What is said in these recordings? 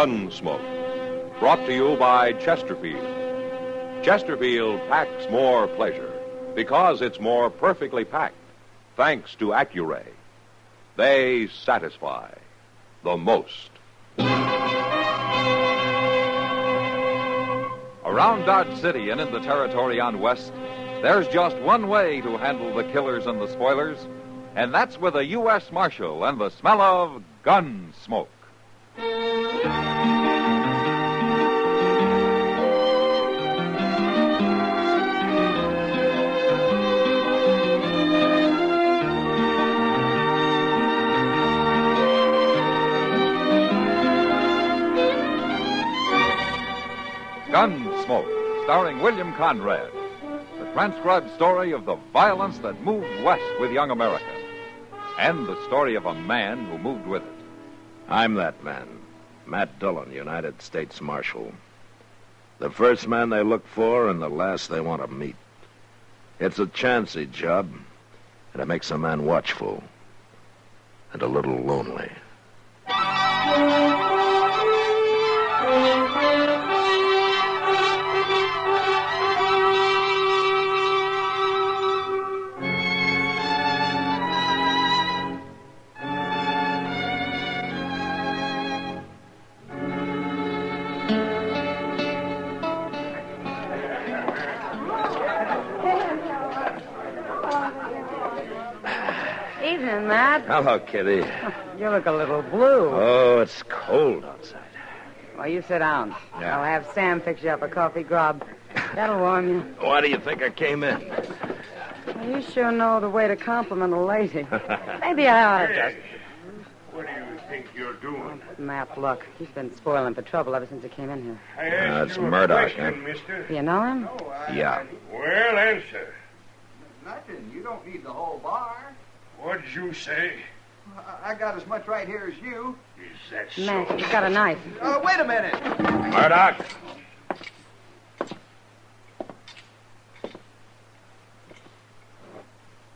Gunsmoke. Brought to you by Chesterfield. Chesterfield packs more pleasure because it's more perfectly packed, thanks to Accuray. They satisfy the most. Around Dodge City and in the territory on West, there's just one way to handle the killers and the spoilers, and that's with a U.S. Marshal and the smell of gun smoke. Gunsmoke, starring William Conrad. The transcribed story of the violence that moved west with young America. And the story of a man who moved with it. I'm that man, Matt Dillon, United States Marshal. The first man they look for and the last they want to meet. It's a chancy job, and it makes a man watchful and a little lonely. Evening, Matt. Hello, Kitty. You look a little blue. Oh, it's cold outside. Well, you sit down. Yeah. I'll have Sam fix you up a coffee grub. That'll warm you. Why do you think I came in? Well, you sure know the way to compliment a lady. Maybe I ought to just... What do you think you're doing? Matt, look. He's been spoiling for trouble ever since he came in here. I asked It's you a Murdoch, question, huh? mister. Do you know him? Yeah. Well, answer. Nothing. You don't need the whole bar. What'd you say? I got as much right here as you. Is that so? Matt, he's got a knife. Wait a minute. Murdoch!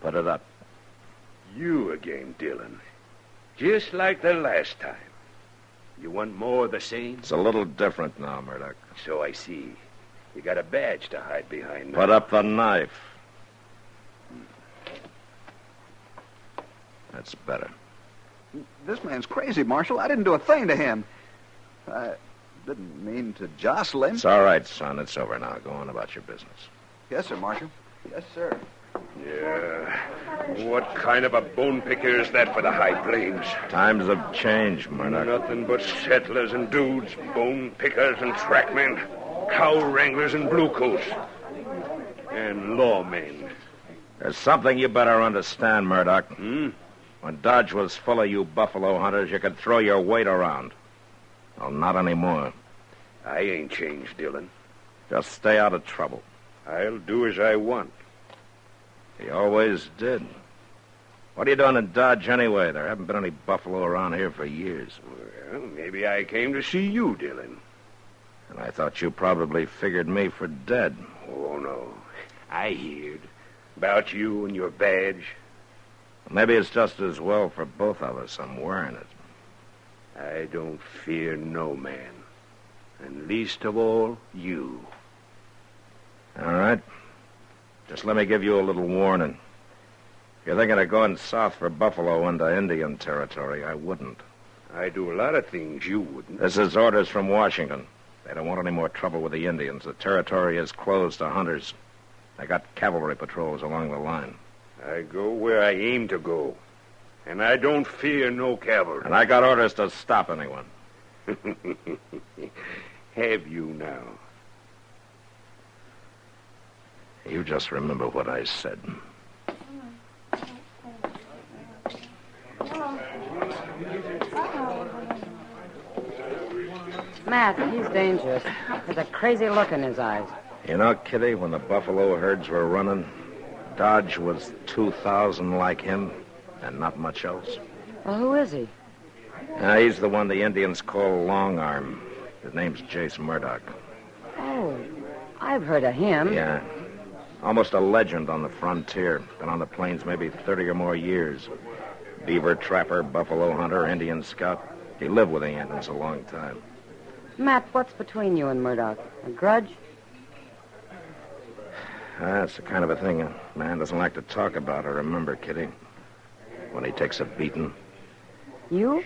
Put it up. You again, Dillon. Just like the last time. You want more of the same? It's a little different now, Murdoch. So I see. You got a badge to hide behind now. Put up the knife. That's better. This man's crazy, Marshal. I didn't do a thing to him. I didn't mean to jostle him. It's all right, son. It's over now. Go on about your business. Yes, sir, Marshal. Yes, sir. Yeah. What kind of a bone picker is that for the High Plains? Times have changed, Murdoch. Nothing but settlers and dudes, bone pickers and trackmen, cow wranglers and bluecoats, and lawmen. There's something you better understand, Murdoch. Hmm? When Dodge was full of you buffalo hunters, you could throw your weight around. Well, not anymore. I ain't changed, Dillon. Just stay out of trouble. I'll do as I want. He always did. What are you doing in Dodge anyway? There haven't been any buffalo around here for years. Well, maybe I came to see you, Dillon. And I thought you probably figured me for dead. Oh, no. I heard about you and your badge. Maybe it's just as well for both of us I'm wearing it. I don't fear no man. And least of all, you. All right. Just let me give you a little warning. If you're thinking of going south for buffalo into Indian territory, I wouldn't. I do a lot of things you wouldn't. This is orders from Washington. They don't want any more trouble with the Indians. The territory is closed to hunters. They got cavalry patrols along the line. I go where I aim to go. And I don't fear no cavalry. And I got orders to stop anyone. Have you now? You just remember what I said. Matt, he's dangerous. There's a crazy look in his eyes. You know, Kitty, when the buffalo herds were running, Dodge was 2,000 like him and not much else. Well, who is he? He's the one the Indians call Long Arm. His name's Jace Murdoch. Oh, I've heard of him. Yeah. Almost a legend on the frontier. Been on the plains maybe 30 or more years. Beaver trapper, buffalo hunter, Indian scout. He lived with the Indians a long time. Matt, what's between you and Murdoch? A grudge? That's the kind of a thing a man doesn't like to talk about or remember, Kitty. When he takes a beating. You?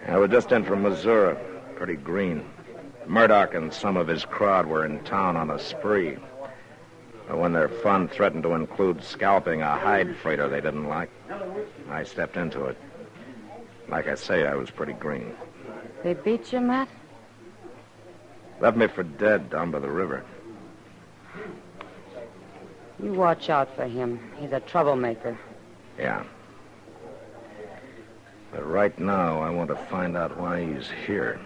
I was just in from Missouri. Pretty green. Murdoch and some of his crowd were in town on a spree. But when their fun threatened to include scalping a hide freighter they didn't like, I stepped into it. Like I say, I was pretty green. They beat you, Matt? Left me for dead down by the river. You watch out for him. He's a troublemaker. Yeah. But right now, I want to find out why he's here.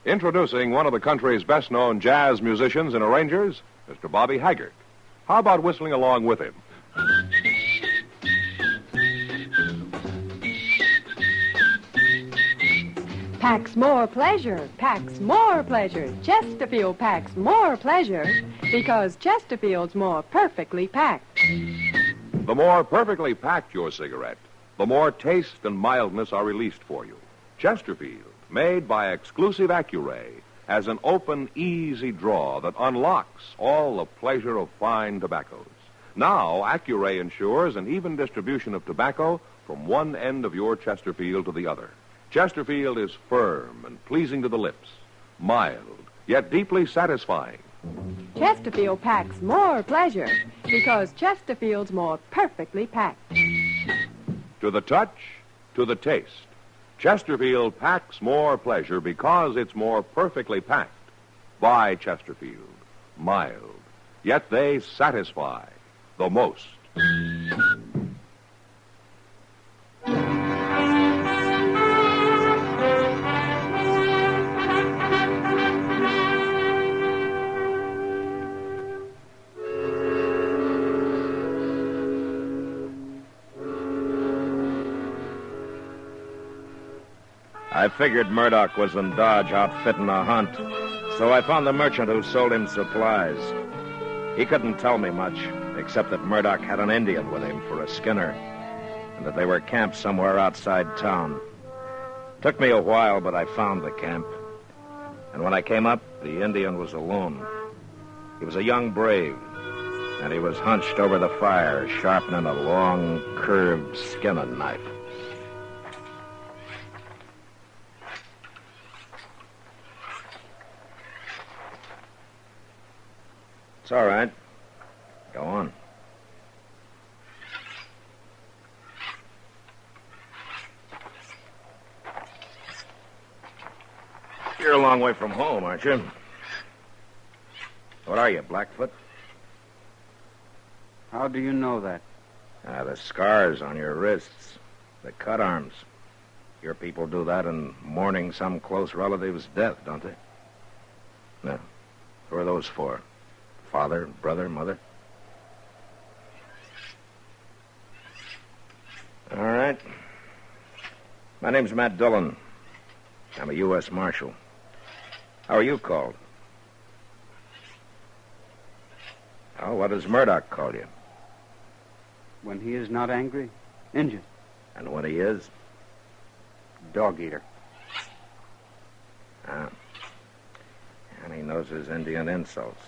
Introducing one of the country's best-known jazz musicians and arrangers, Mr. Bobby Haggart. How about whistling along with him? Packs more pleasure, packs more pleasure. Chesterfield packs more pleasure because Chesterfield's more perfectly packed. The more perfectly packed your cigarette, the more taste and mildness are released for you. Chesterfield, made by exclusive Accuray, has an open, easy draw that unlocks all the pleasure of fine tobaccos. Now, Accuray ensures an even distribution of tobacco from one end of your Chesterfield to the other. Chesterfield is firm and pleasing to the lips, mild, yet deeply satisfying. Chesterfield packs more pleasure because Chesterfield's more perfectly packed. To the touch, to the taste, Chesterfield packs more pleasure because it's more perfectly packed. By Chesterfield, mild, yet they satisfy the most. I figured Murdoch was in Dodge outfitting a hunt, so I found the merchant who sold him supplies. He couldn't tell me much, except that Murdoch had an Indian with him for a skinner, and that they were camped somewhere outside town. Took me a while, but I found the camp. And when I came up, the Indian was alone. He was a young brave, and he was hunched over the fire, sharpening a long, curved skinning knife. It's all right. Go on. You're a long way from home, aren't you? What are you, Blackfoot? How do you know that? The scars on your wrists. The cut arms. Your people do that in mourning some close relative's death, don't they? No. Who are those for? Father, brother, mother? All right. My name's Matt Dillon. I'm a U.S. Marshal. How are you called? Oh, what does Murdoch call you? When he is not angry, Injun. And when he is? Dog eater. Ah. And he knows his Indian insults.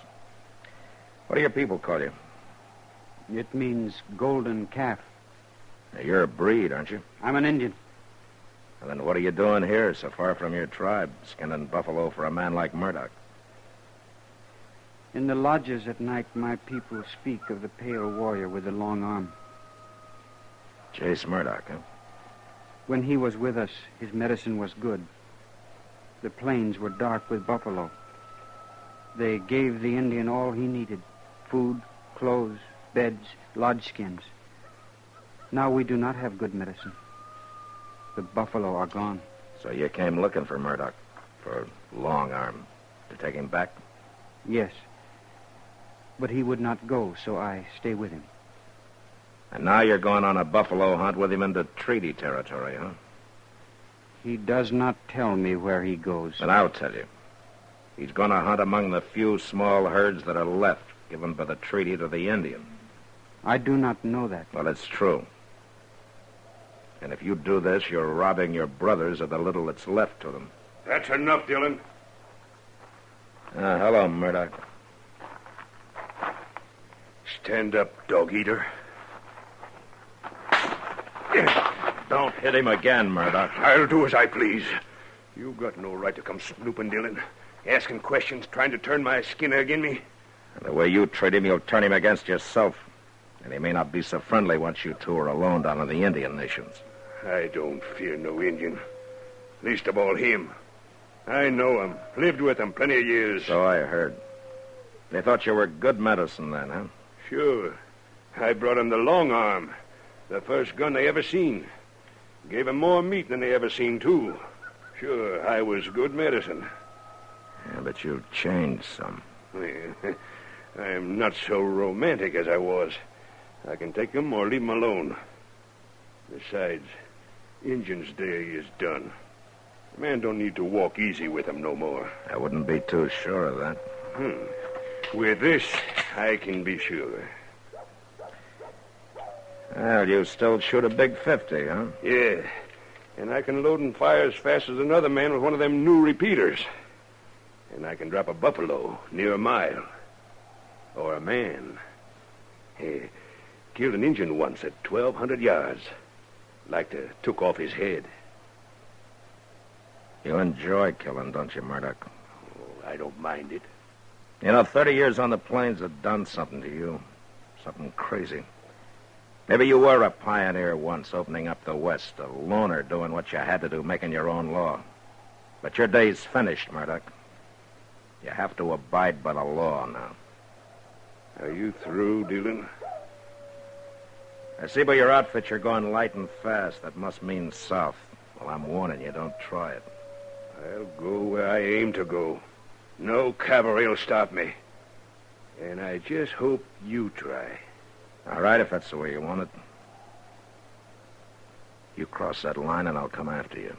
What do your people call you? It means golden calf. Now, you're a breed, aren't you? I'm an Indian. And then what are you doing here, so far from your tribe, skinning buffalo for a man like Murdoch? In the lodges at night, my people speak of the pale warrior with the long arm. Chase Murdoch, huh? When he was with us, his medicine was good. The plains were dark with buffalo. They gave the Indian all he needed. Food, clothes, beds, lodge skins. Now we do not have good medicine. The buffalo are gone. So you came looking for Murdoch, for Long Arm, to take him back? Yes. But he would not go, so I stay with him. And now you're going on a buffalo hunt with him into treaty territory, huh? He does not tell me where he goes. And I'll tell you. He's going to hunt among the few small herds that are left, given by the treaty to the Indian. I do not know that. Well, it's true. And if you do this, you're robbing your brothers of the little that's left to them. That's enough, Dillon. Hello, Murdoch. Stand up, dog-eater. Don't hit him again, Murdoch. I'll do as I please. You've got no right to come snooping, Dillon. Asking questions, trying to turn my skin agin me. And the way you treat him, you'll turn him against yourself. And he may not be so friendly once you two are alone down in the Indian nations. I don't fear no Indian. Least of all him. I know him. Lived with him plenty of years. So I heard. They thought you were good medicine then, huh? Sure. I brought him the long arm. The first gun they ever seen. Gave him more meat than they ever seen, too. Sure, I was good medicine. Yeah, but you've changed some. I'm not so romantic as I was. I can take him or leave him alone. Besides, Injun's day is done. A man don't need to walk easy with him no more. I wouldn't be too sure of that. With this, I can be sure. Well, you still shoot a big 50, huh? Yeah, and I can load and fire as fast as another man with one of them new repeaters. And I can drop a buffalo near a mile. Or a man. Hey, killed an Injun once at 1,200 yards. Like to took off his head. You enjoy killing, don't you, Murdoch? Oh, I don't mind it. You know, 30 years on the plains have done something to you. Something crazy. Maybe you were a pioneer once, opening up the West, a loner doing what you had to do, making your own law. But your day's finished, Murdoch. You have to abide by the law now. Are you through, Dillon? I see by your outfit you're going light and fast. That must mean south. Well, I'm warning you, don't try it. I'll go where I aim to go. No cavalry will stop me. And I just hope you try. All right, if that's the way you want it. You cross that line and I'll come after you.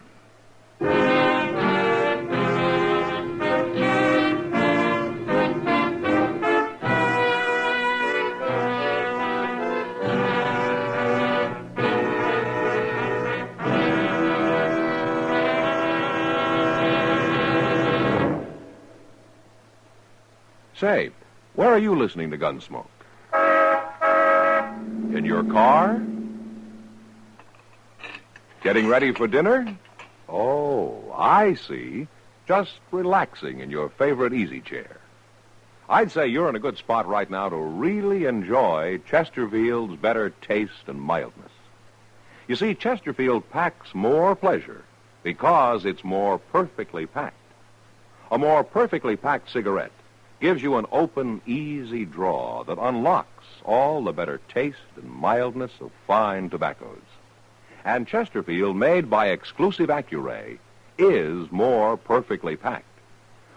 Say, where are you listening to Gunsmoke? In your car? Getting ready for dinner? Oh, I see. Just relaxing in your favorite easy chair. I'd say you're in a good spot right now to really enjoy Chesterfield's better taste and mildness. You see, Chesterfield packs more pleasure because it's more perfectly packed. A more perfectly packed cigarette gives you an open, easy draw that unlocks all the better taste and mildness of fine tobaccos. And Chesterfield, made by exclusive Accuray, is more perfectly packed,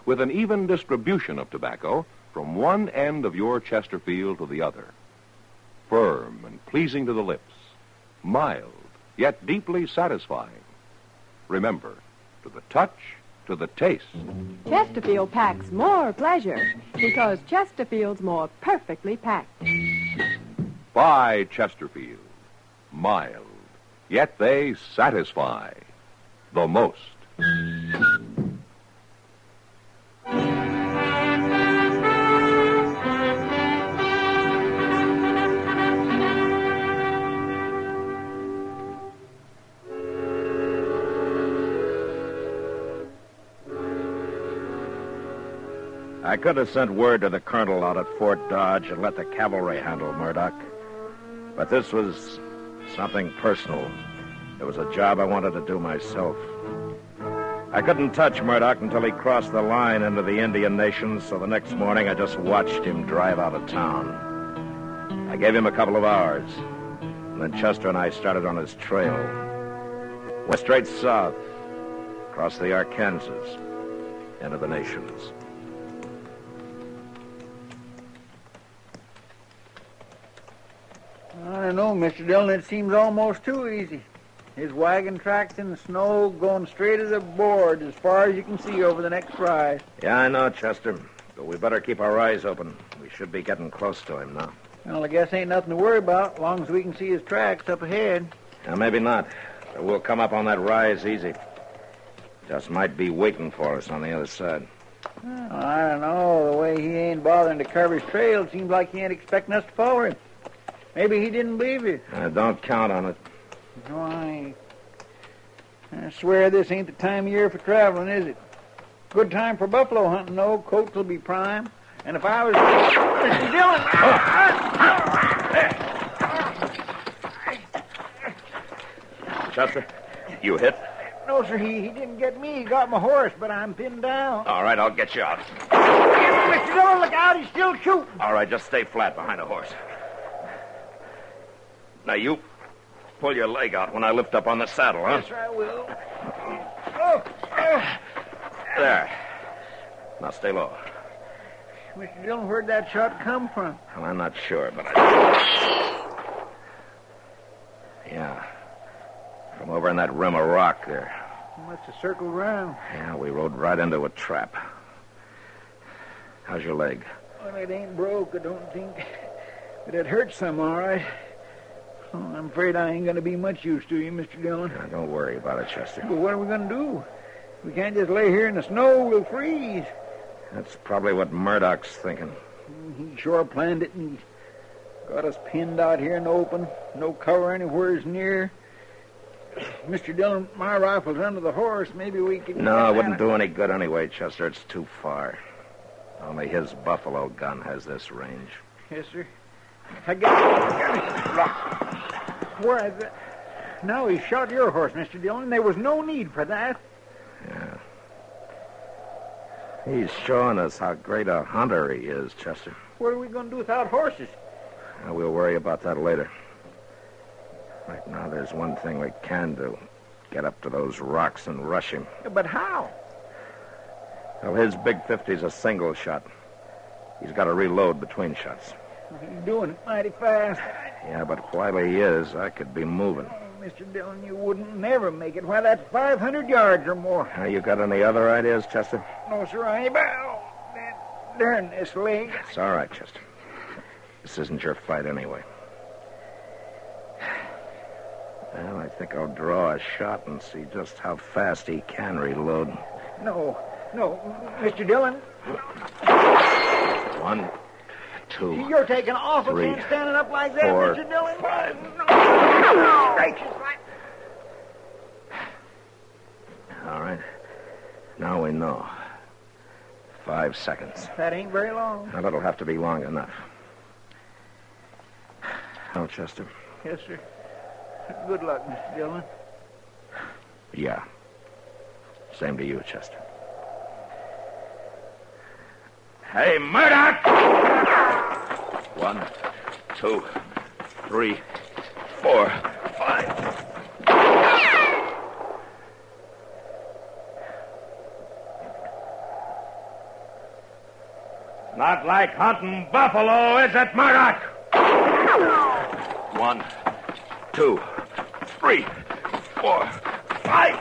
with an even distribution of tobacco from one end of your Chesterfield to the other. Firm and pleasing to the lips, mild, yet deeply satisfying. Remember, to the touch, to the taste. Chesterfield packs more pleasure because Chesterfield's more perfectly packed. By Chesterfield. Mild, yet they satisfy the most. I could have sent word to the colonel out at Fort Dodge and let the cavalry handle Murdoch. But this was something personal. It was a job I wanted to do myself. I couldn't touch Murdoch until he crossed the line into the Indian nations, so the next morning I just watched him drive out of town. I gave him a couple of hours, and then Chester and I started on his trail. Went straight south, across the Arkansas, into the nations. don't know, Mr. Dillon. It seems almost too easy. His wagon tracks in the snow going straight as a board as far as you can see over the next rise. Yeah, I know, Chester. But we better keep our eyes open. We should be getting close to him now. Well, I guess ain't nothing to worry about as long as we can see his tracks up ahead. Now, maybe not. But we'll come up on that rise easy. Just might be waiting for us on the other side. Well, I don't know. The way he ain't bothering to cover his trail, it seems like he ain't expecting us to follow him. Maybe he didn't believe you. Don't count on it. Why, I swear this ain't the time of year for traveling, is it? Good time for buffalo hunting, though. Coats will be prime. And if I was... Mr. Dillon! Chester, you hit? No, sir, he didn't get me. He got my horse, but I'm pinned down. All right, I'll get you out. Mr. Dillon, look out. He's still shooting. All right, just stay flat behind the horse. Now, you pull your leg out when I lift up on the saddle, huh? Yes, sir, I will. Oh. There. Now, stay low. Mr. Dillon, where'd that shot come from? Well, I'm not sure, but Yeah. From over in that rim of rock there. He must have circled around. Yeah, we rode right into a trap. How's your leg? Well, it ain't broke, I don't think. But it hurts some, all right. Oh, I'm afraid I ain't going to be much use to you, Mr. Dillon. Now, don't worry about it, Chester. But what are we going to do? We can't just lay here in the snow. We'll freeze. That's probably what Murdoch's thinking. He sure planned it, and he got us pinned out here in the open. No cover anywheres near. Mr. Dillon, my rifle's under the horse. Maybe we can... No, it wouldn't do any good anyway, Chester. It's too far. Only his buffalo gun has this range. Yes, sir. I got it. Where is it? No, he shot your horse, Mr. Dillon. There was no need for that. Yeah. He's showing us how great a hunter he is, Chester. What are we going to do without horses? Now, we'll worry about that later. Right now, there's one thing we can do. Get up to those rocks and rush him. But how? Well, his big 50's a single shot. He's got to reload between shots. He's doing it mighty fast. Yeah, but while he is, I could be moving. Oh, Mr. Dillon, you wouldn't never make it. Why, that's 500 yards or more. Now, you got any other ideas, Chester? No, sir, I ain't. Oh, darn this leg. It's all right, Chester. This isn't your fight anyway. Well, I think I'll draw a shot and see just how fast he can reload. No, Mr. Dillon. 1, 2. You're taking awful 3, chance standing up like that, 4, Mr. Dillon. 5. No. Gracious, All right. Now we know. 5 seconds. That ain't very long. Now, that'll have to be long enough. Oh, Chester? Yes, sir. Good luck, Mr. Dillon. Yeah. Same to you, Chester. Hey, Murdoch! 1, 2, 3, 4, 5. Not like hunting buffalo, is it, Murdoch? 1, 2, 3, 4, 5.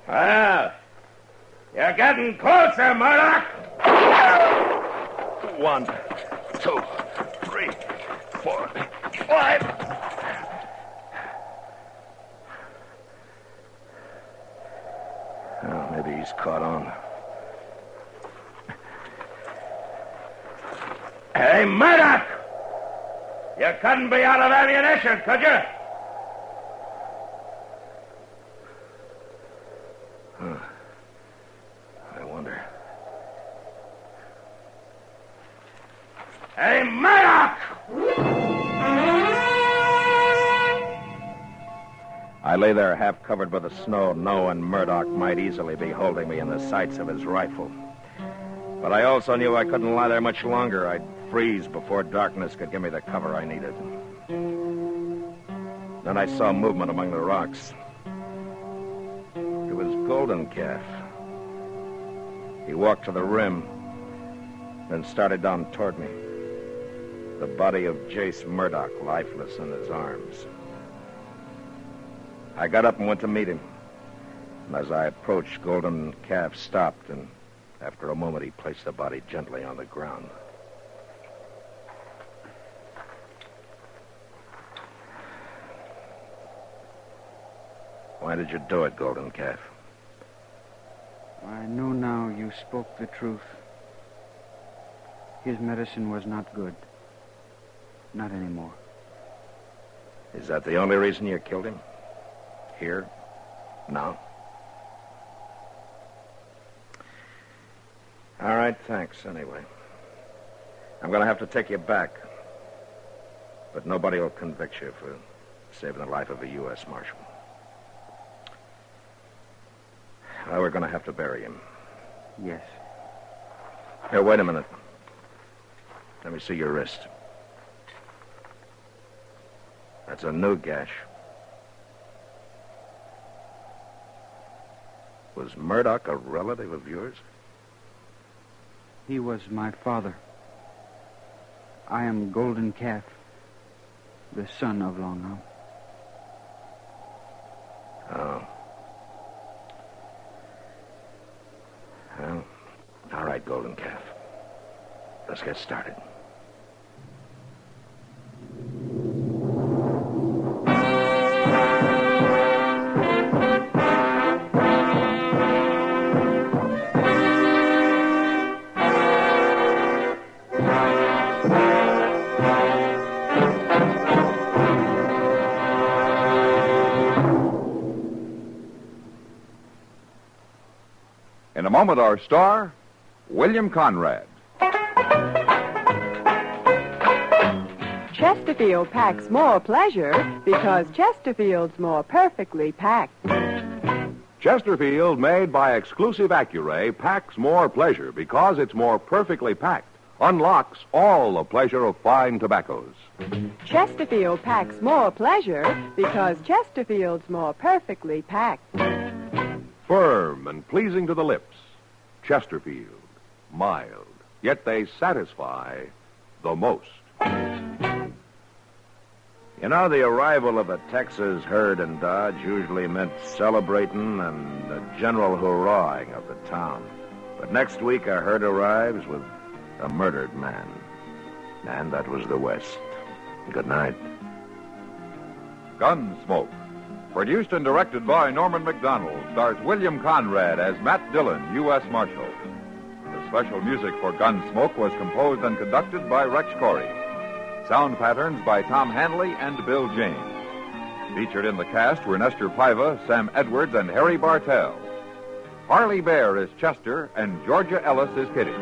Well, you're getting closer, Murdoch. 1, 2, 3, 4, 5. Oh, maybe he's caught on. Hey, Murdoch! You couldn't be out of ammunition, could you? I wonder. Hey, Murdoch! I lay there half covered by the snow, knowing Murdoch might easily be holding me in the sights of his rifle. But I also knew I couldn't lie there much longer. I'd freeze before darkness could give me the cover I needed. Then I saw movement among the rocks. It was Golden Calf. He walked to the rim, then started down toward me. The body of Jace Murdoch lifeless in his arms. I got up and went to meet him. And as I approached, Golden Calf stopped, and after a moment he placed the body gently on the ground. Why did you do it, Golden Calf? I know now you spoke the truth. His medicine was not good. Not anymore. Is that the only reason you killed him? Here? Now? All right, thanks, anyway. I'm going to have to take you back. But nobody will convict you for saving the life of a U.S. Marshal. Well, we're going to have to bury him. Yes. Here, wait a minute. Let me see your wrist. That's a new gash. Was Murdoch a relative of yours? He was my father. I am Golden Calf, the son of Long Arm. Oh. Well, all right, Golden Calf. Let's get started. In a moment, our star, William Conrad. Chesterfield packs more pleasure because Chesterfield's more perfectly packed. Chesterfield, made by exclusive Accuray, packs more pleasure because it's more perfectly packed. Unlocks all the pleasure of fine tobaccos. Chesterfield packs more pleasure because Chesterfield's more perfectly packed. Firm and pleasing to the lips. Chesterfield. Mild. Yet they satisfy the most. You know, the arrival of a Texas herd in Dodge usually meant celebrating and a general hurrahing of the town. But next week, a herd arrives with a murdered man. And that was the West. Good night. Gunsmoke. Produced and directed by Norman McDonald, stars William Conrad as Matt Dillon, U.S. Marshal. The special music for Gunsmoke was composed and conducted by Rex Corey. Sound patterns by Tom Hanley and Bill James. Featured in the cast were Nestor Paiva, Sam Edwards, and Harry Bartell. Harley Bear is Chester, and Georgia Ellis is Kitty.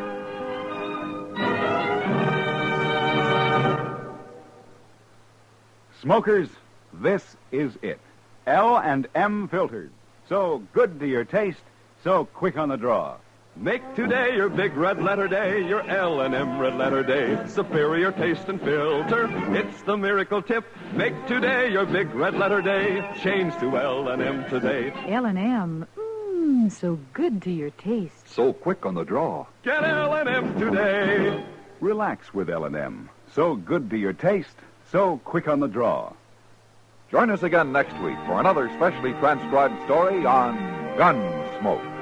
Smokers, this is it. L&M filters. So good to your taste, so quick on the draw. Make today your big red letter day, your L&M red letter day. Superior taste and filter, it's the miracle tip. Make today your big red letter day. Change to L&M today. L&M, so good to your taste. So quick on the draw. Get L&M today. Relax with L&M. So good to your taste, so quick on the draw. Join us again next week for another specially transcribed story on Gunsmoke.